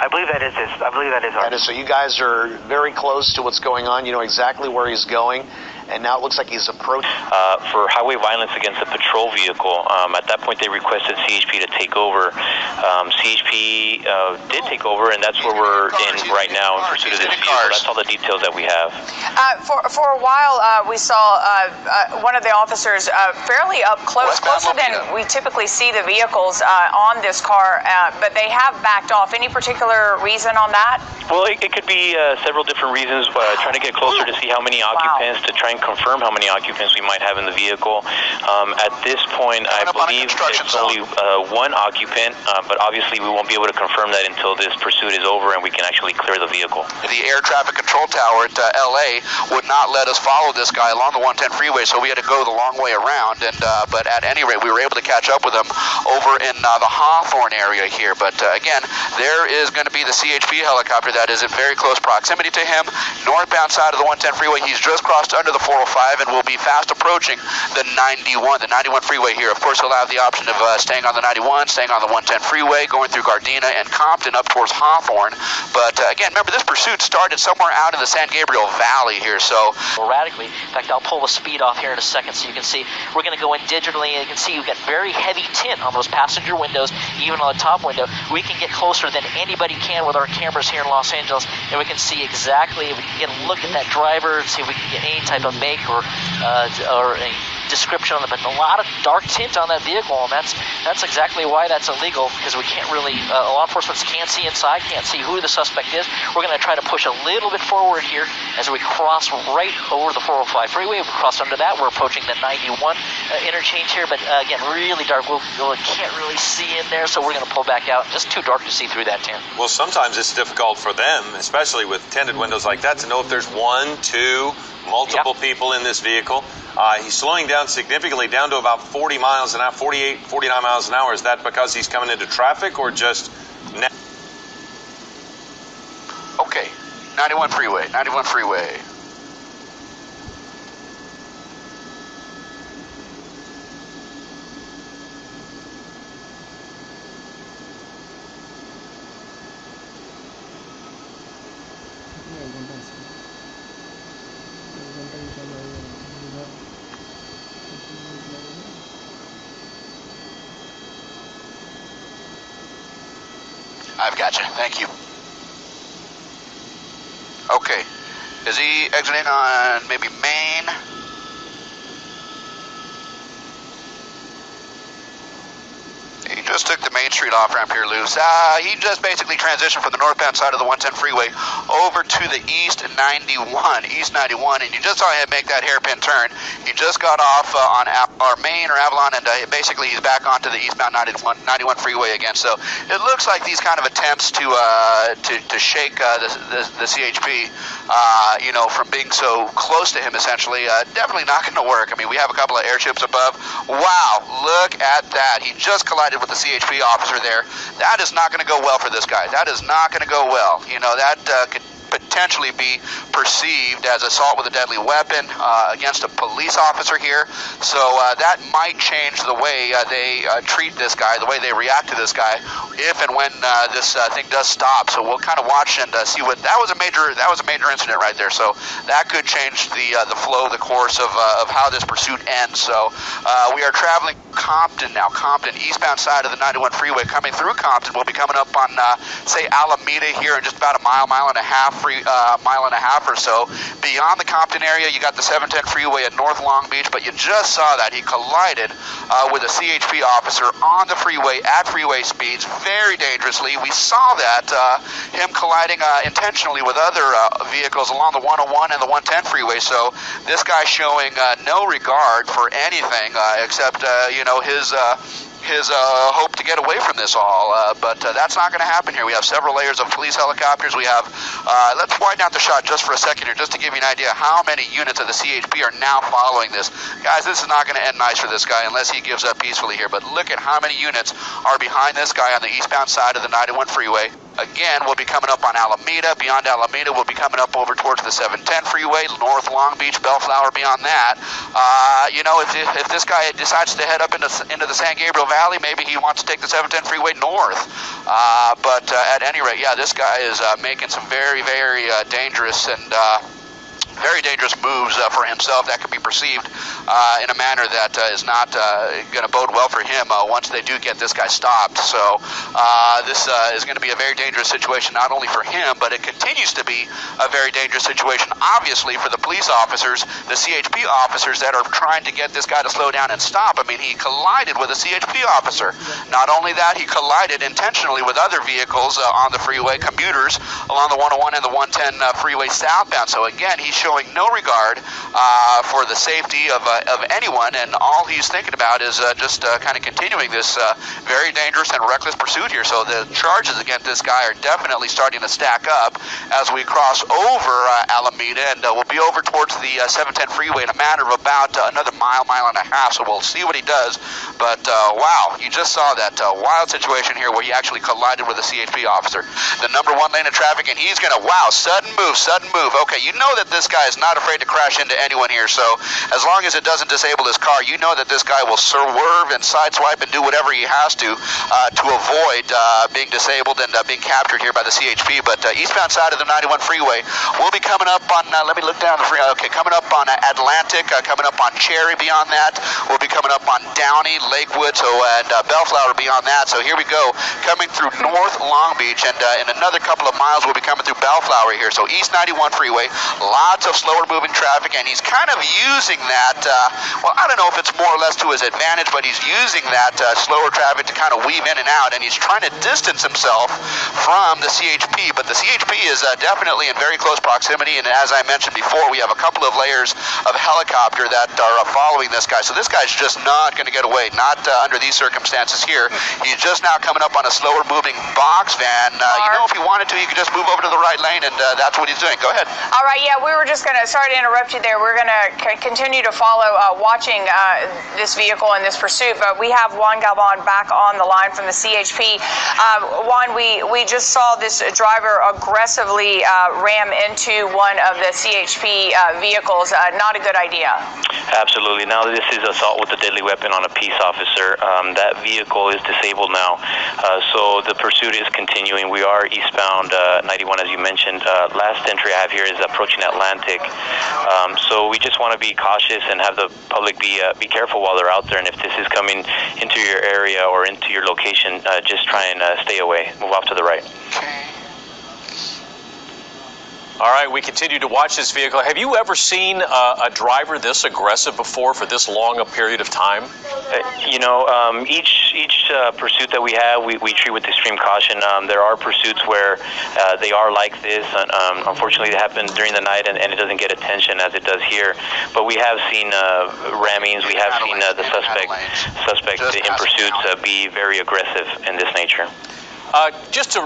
I believe that is his. I believe that is ours. That is, so you guys are very close to what's going on. You know exactly where he's going, and now it looks like he's approaching. For highway violence against a patrol vehicle, at that point they requested CHP to take over. CHP did take over, and that's where we're in right now in pursuit of this vehicle. That's all the details that we have. For a while, we saw one of the officers fairly up close, closer than we typically see the vehicles on this car, but they have backed off. Any particular reason on that? Well, it could be several different reasons. Trying to get closer to see how many occupants, to try and confirm how many occupants we might have in the vehicle. At this point, I believe it's only one occupant, but obviously we won't be able to confirm that until this pursuit is over and we can actually clear the vehicle. The air traffic control tower at LA would not let us follow this guy along the 110 freeway, so we had to go the long way around. And but at any rate, we were able to catch up with him over in the Hawthorne area here. But again, there is going to be the CHP helicopter that is in very close proximity to him, northbound side of the 110 freeway. He's just crossed under the 405 and will be fast approaching the 91 freeway here. Of course, he'll have the option of staying on the 91, staying on the 110 freeway, going through Gardena and Compton up towards Hawthorne. But again, remember, this pursuit started somewhere out in the San Gabriel Valley here, so radically. In fact, I'll pull the speed off here in a second so you can see. We're going to go in digitally, and you can see you've got very heavy tint on those passenger windows, even on the top window. We can get closer than anybody can with our cameras here in Los Angeles, and we can see exactly, we can get a look at that driver, see if we can get any type of make or a description on it, but a lot of dark tint on that vehicle, and that's exactly why that's illegal, because we can't really, law enforcement can't see inside, can't see who the suspect is. We're going to try to push a little bit forward here as we cross right over the 405 freeway. We cross under that. We're approaching the 91 interchange here, but again, really dark. We can't really see in there, so we're going to pull back out. Just too dark to see through that tint. Well, sometimes it's difficult for them, especially with tinted windows like that, to know if there's one, two, multiple people in this vehicle. He's slowing down significantly, down to about 40 miles an hour, 48, 49 miles an hour. Is that because he's coming into traffic or just... Okay, 91 freeway, 91 freeway. I've got you. Thank you. Okay. Is he exiting on maybe Main? He just took the Main Street off-ramp here loose. He just basically transitioned from the northbound side of the 110 freeway over to the East 91, and you just saw him make that hairpin turn. He just got off on our Main or Avalon, and basically he's back onto the eastbound 91 freeway again. So it looks like these kind of attempts to shake the CHP, you know, from being so close to him, essentially, definitely not going to work. I mean, we have a couple of airships above. Wow, look at that. He just collided with the CHP officer there. That is not going to go well for this guy. That is not going to go well. You know, that could potentially be perceived as assault with a deadly weapon against a police officer here. So that might change the way they treat this guy, the way they react to this guy, if and when this thing does stop. So we'll kind of watch and see what that was a major incident right there. So that could change the flow, the course of how this pursuit ends. So we are traveling Compton now. Compton, eastbound side of the 91 freeway, coming through Compton. We'll be coming up on say Alameda here in just about a mile and a half or so. Beyond the Compton area, you got the 710 freeway at North Long Beach, but you just saw that he collided with a CHP officer on the freeway at freeway speeds, very dangerously. We saw that him colliding intentionally with other vehicles along the 101 and the 110 freeway. So this guy showing no regard for anything except you know, his hope to get away from this all, but that's not going to happen here. We have several layers of police helicopters. We have, let's widen out the shot just for a second here, just to give you an idea how many units of the CHP are now following this. Guys, this is not going to end nice for this guy unless he gives up peacefully here, but look at how many units are behind this guy on the eastbound side of the 91 freeway. again, we'll be coming up on Alameda. Beyond Alameda, we'll be coming up over towards the 710 freeway, North Long Beach, Bellflower. Beyond that, if this guy decides to head up into the San Gabriel Valley, maybe he wants to take the 710 freeway north. But at any rate, yeah, this guy is making some very, very dangerous and very dangerous moves for himself that could be perceived in a manner that is not going to bode well for him once they do get this guy stopped. So this is going to be a very dangerous situation, not only for him, but it continues to be a very dangerous situation, obviously, for the police officers, the CHP officers that are trying to get this guy to slow down and stop. I mean, he collided with a CHP officer. Not only that, he collided intentionally with other vehicles on the freeway, commuters along the 101 and the 110 freeway southbound. So again, he's showing no regard for the safety of anyone, and all he's thinking about is just kind of continuing this very dangerous and reckless pursuit here. So the charges against this guy are definitely starting to stack up as we cross over Alameda, and we'll be over towards the 710 freeway in a matter of about another mile and a half. So we'll see what he does. But wow, you just saw that wild situation here where he actually collided with a CHP officer. The number one lane of traffic, and he's going to, wow, sudden move. Okay, you know that this guy is not afraid to crash into anyone here, so as long as it doesn't disable his car, you know that this guy will swerve and sideswipe and do whatever he has to avoid being disabled and being captured here by the CHP. But eastbound side of the 91 freeway, we'll be coming up on, let me look down the freeway, okay, coming up on Atlantic, coming up on Cherry beyond that, we'll be coming up on Downey, Lakewood, and Bellflower beyond that. So here we go, coming through North Long Beach, and in another couple of miles, we'll be coming through Bellflower here. So East 91 freeway, lots of slower moving traffic, and he's kind of using that, well, I don't know if it's more or less to his advantage, but he's using that slower traffic to kind of weave in and out, and he's trying to distance himself from the CHP. But the CHP is definitely in very close proximity, and as I mentioned before, we have a couple of layers of helicopter that are following this guy. So this guy's just not going to get away, not under these circumstances here. He's just now coming up on a slower moving box van. You know, if he wanted to, he could just move over to the right lane, and that's what he's doing. Go ahead. All right, yeah, we were just going to, sorry to interrupt you there, we're going to continue to follow watching this vehicle and this pursuit, but we have Juan Galvan back on the line from the CHP. Juan, we just saw this driver aggressively ram into one of the CHP vehicles. Not a good idea. Absolutely. Now this is assault with a deadly weapon on a peace officer. That vehicle is disabled now, so the pursuit is continuing. We are eastbound 91, as you mentioned. Last entry I have here is approaching Atlantic. So we just want to be cautious and have the public be careful while they're out there. And if this is coming into your area or into your location, just try and stay away. Move off to the right. Okay. All right, we continue to watch this vehicle. Have you ever seen a driver this aggressive before for this long a period of time? Each pursuit that we have, we treat with extreme caution. There are pursuits where they are like this. Unfortunately, it happens during the night and it doesn't get attention as it does here. But we have seen rammings. We have seen the suspect in pursuits be very aggressive in this nature. Just to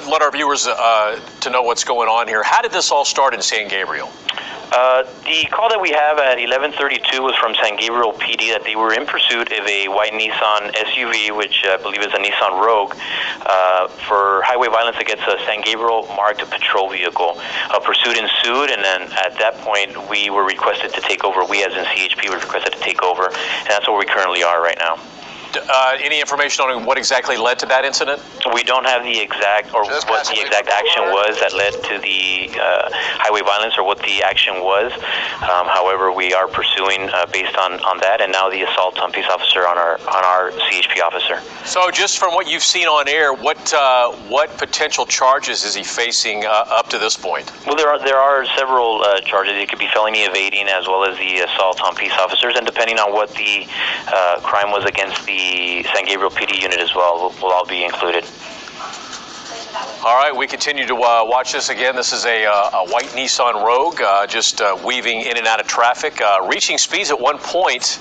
let our viewers to know what's going on here, how did this all start in San Gabriel? The call that we have at 11:32 was from San Gabriel PD that they were in pursuit of a white Nissan SUV, which I believe is a Nissan Rogue, for highway violence against a San Gabriel marked patrol vehicle. A pursuit ensued, and then at that point we were requested to take over. We, as in CHP, were requested to take over, and that's where we currently are right now. Any information on what exactly led to that incident? We don't have the exact, or what the exact action was that led to the highway violence, or what the action was. However, we are pursuing based on that, and now the assault on peace officer on our CHP officer. So, just from what you've seen on air, what potential charges is he facing up to this point? Well, there are several charges. It could be felony evading as well as the assault on peace officers, and depending on what the crime was against the San Gabriel PD unit as well, will all be included. All right, we continue to watch this again. This is a white Nissan Rogue, just weaving in and out of traffic, reaching speeds at one point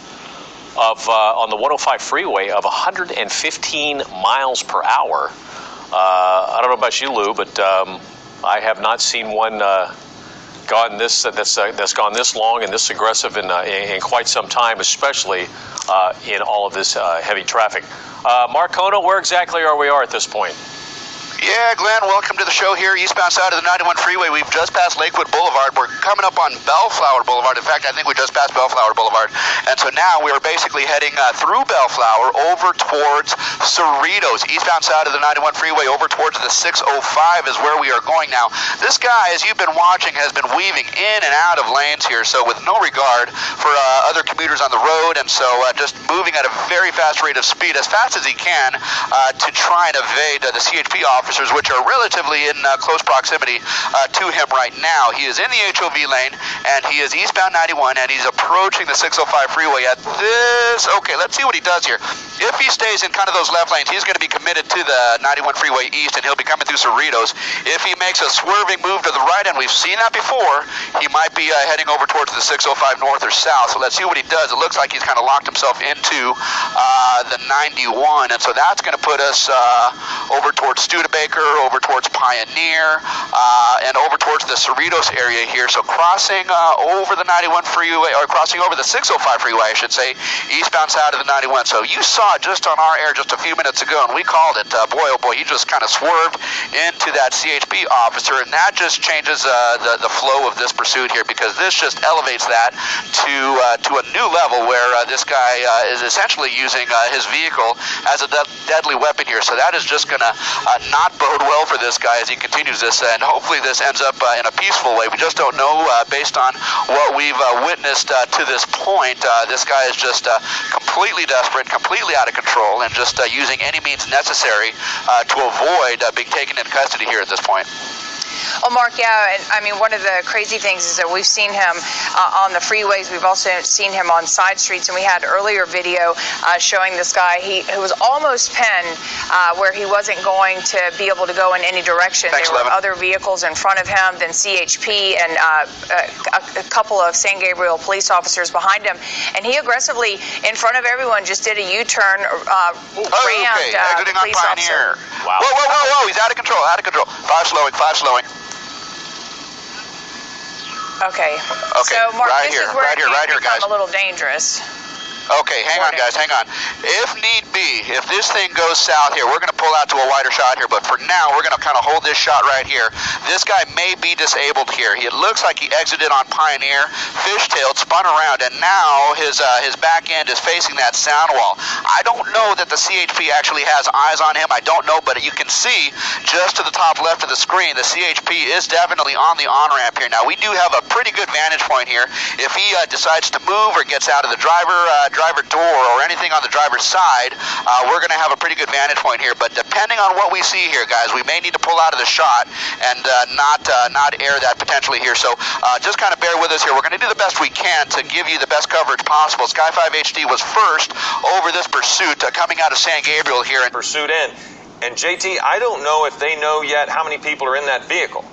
of on the 105 freeway of 115 miles per hour. I don't know about you, Lou, but I have not seen one that's gone this long and this aggressive in quite some time, especially in all of this heavy traffic. Marcona, where exactly are we at this point? Yeah, Glenn, welcome to the show here, eastbound side of the 91 freeway. We've just passed Lakewood Boulevard. We're coming up on Bellflower Boulevard. In fact, I think we just passed Bellflower Boulevard. And so now we are basically heading through Bellflower over towards Cerritos, eastbound side of the 91 freeway, over towards the 605 is where we are going now. This guy, as you've been watching, has been weaving in and out of lanes here, so with no regard for other commuters on the road, and so just moving at a very fast rate of speed, as fast as he can, to try and evade the CHP officers, which are relatively in close proximity to him right now. He is in the HOV lane, and he is eastbound 91, and he's approaching the 605 freeway at this. Okay, let's see what he does here. If he stays in kind of those left lanes, he's going to be committed to the 91 freeway east, and he'll be coming through Cerritos. If he makes a swerving move to the right, and we've seen that before, he might be heading over towards the 605 north or south. So let's see what he does. It looks like he's kind of locked himself into the 91, and so that's going to put us over towards Studebaker, over towards Pioneer, and over towards the Cerritos area here. So crossing over the 91 freeway, or crossing over the 605 freeway, I should say, eastbound side of the 91. So you saw it just on our air just a few minutes ago, and we called it. Boy, oh boy, he just kind of swerved into that CHP officer, and that just changes the flow of this pursuit here, because this just elevates that to a new level where this guy is essentially using his vehicle as a deadly weapon here. So that is just going to not bode well for this guy as he continues this, and hopefully this ends up in a peaceful way. We just don't know based on what we've witnessed to this point. This guy is just completely desperate, completely out of control, and just using any means necessary to avoid being taken into custody here at this point. Well, Mark, yeah, and I mean, one of the crazy things is that we've seen him on the freeways. We've also seen him on side streets, and we had earlier video showing this guy who was almost pinned where he wasn't going to be able to go in any direction. Thanks, there were other vehicles in front of him, then CHP, and a couple of San Gabriel police officers behind him, and he aggressively, in front of everyone, just did a U-turn, rammed the police officer. Wow. Whoa, he's out of control, Five slowing. Okay. So, Mark, right this here, is where right it can here, become a little dangerous. Okay, hang on, guys, hang on. If need be, if this thing goes south here, we're going to pull out to a wider shot here, but for now, we're going to kind of hold this shot right here. This guy may be disabled here. It looks like he exited on Pioneer, fishtailed, spun around, and now his back end is facing that sound wall. I don't know that the CHP actually has eyes on him. I don't know, but you can see just to the top left of the screen, the CHP is definitely on the on-ramp here. Now, we do have a pretty good vantage point here. If he decides to move or gets out of the driver door or anything on the driver's side, we're going to have a pretty good vantage point here. But depending on what we see here, guys, we may need to pull out of the shot and not air that potentially here. So just kind of bear with us here. We're going to do the best we can to give you the best coverage possible. Sky 5 HD was first over this pursuit coming out of San Gabriel here. Pursuit in. And JT, I don't know if they know yet how many people are in that vehicle.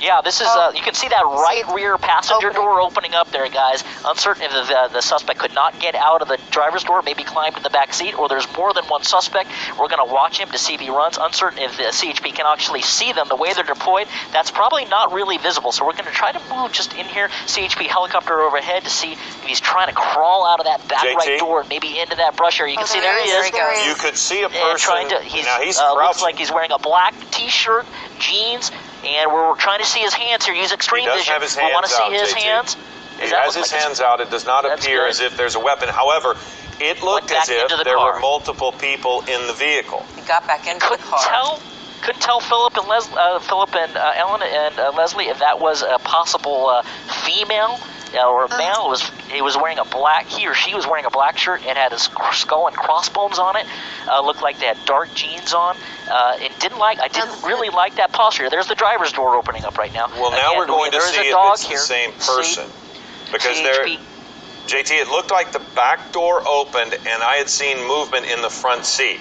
Yeah, this is, you can see that right rear passenger door opening up there, guys. Uncertain if the suspect could not get out of the driver's door, maybe climbed in the back seat, or there's more than one suspect. We're going to watch him to see if he runs. Uncertain if the CHP can actually see them. The way they're deployed, that's probably not really visible. So we're going to try to move just in here, CHP helicopter overhead, to see if he's trying to crawl out of that back right door and maybe into that brush area. You can see there he is. You could see a person. Now he's looks like he's wearing a black T-shirt, jeans, and we're trying to see his hands here. Use extreme vision. We want to see his hands. He has his hands out. It does not appear as if there's a weapon. However, it looked as if there were multiple people in the vehicle. He got back into the car. Couldn't tell Philip and Ellen and Leslie if that was a possible female or male. He was wearing a black. He or she was wearing a black shirt and had his skull and crossbones on it. Looked like they had dark jeans on. I didn't really like that posture. There's the driver's door opening up right now. Well, now we're going to see if it's the same person, because JT, it looked like the back door opened and I had seen movement in the front seat.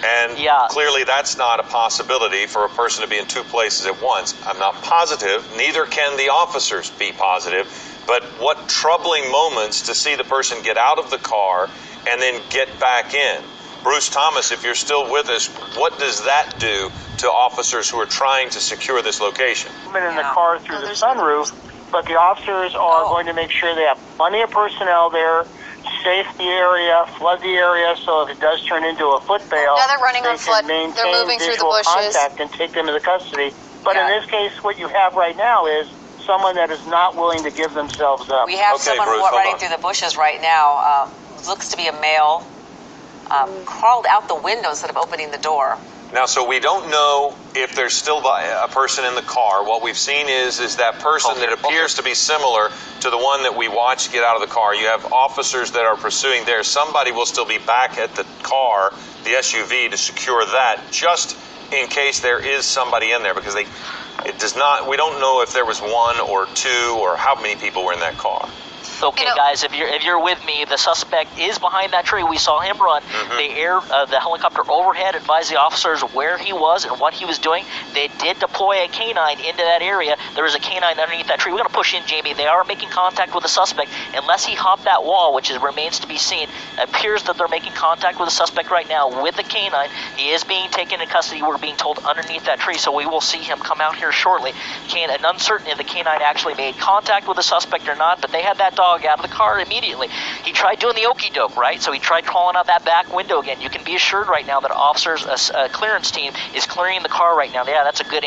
And clearly that's not a possibility for a person to be in two places at once. I'm not positive, neither can the officers be positive, but what troubling moments to see the person get out of the car and then get back in. Bruce Thomas, if you're still with us, what does that do to officers who are trying to secure this location? In the car through the sunroof, but the officers are going to make sure they have plenty of personnel there, safe the area, flood the area, so if it does turn into a foot bail, now they're running they on flood. can maintain They're moving through the visual bushes. contact and take them into custody. But in this case, what you have right now is someone that is not willing to give themselves up. We have Okay, someone Bruce, hold running on. through the bushes right now. Looks to be a male. Crawled out the window instead of opening the door. Now, so we don't know if there's still a person in the car. What we've seen is that person that appears to be similar to the one that we watched get out of the car. You have officers that are pursuing there. Somebody will still be back at the car, the SUV, to secure that, just in case there is somebody in there, because we don't know if there was one or two or how many people were in that car. Okay, guys, if you're with me, the suspect is behind that tree. We saw him run. The helicopter overhead advised the officers where he was and what he was doing. They did deploy a canine into that area. There is a canine underneath that tree. We're going to push in, Jamie. They are making contact with the suspect. Unless he hopped that wall, which remains to be seen, it appears that they're making contact with the suspect right now with the canine. He is being taken into custody. We're being told underneath that tree, so we will see him come out here shortly. And uncertain if the canine actually made contact with the suspect or not, but they had that dog out of the car immediately. He tried doing the okey doke, right? So he tried crawling out that back window again. You can be assured right now that officers, a clearance team, is clearing the car right now. Yeah, that's a good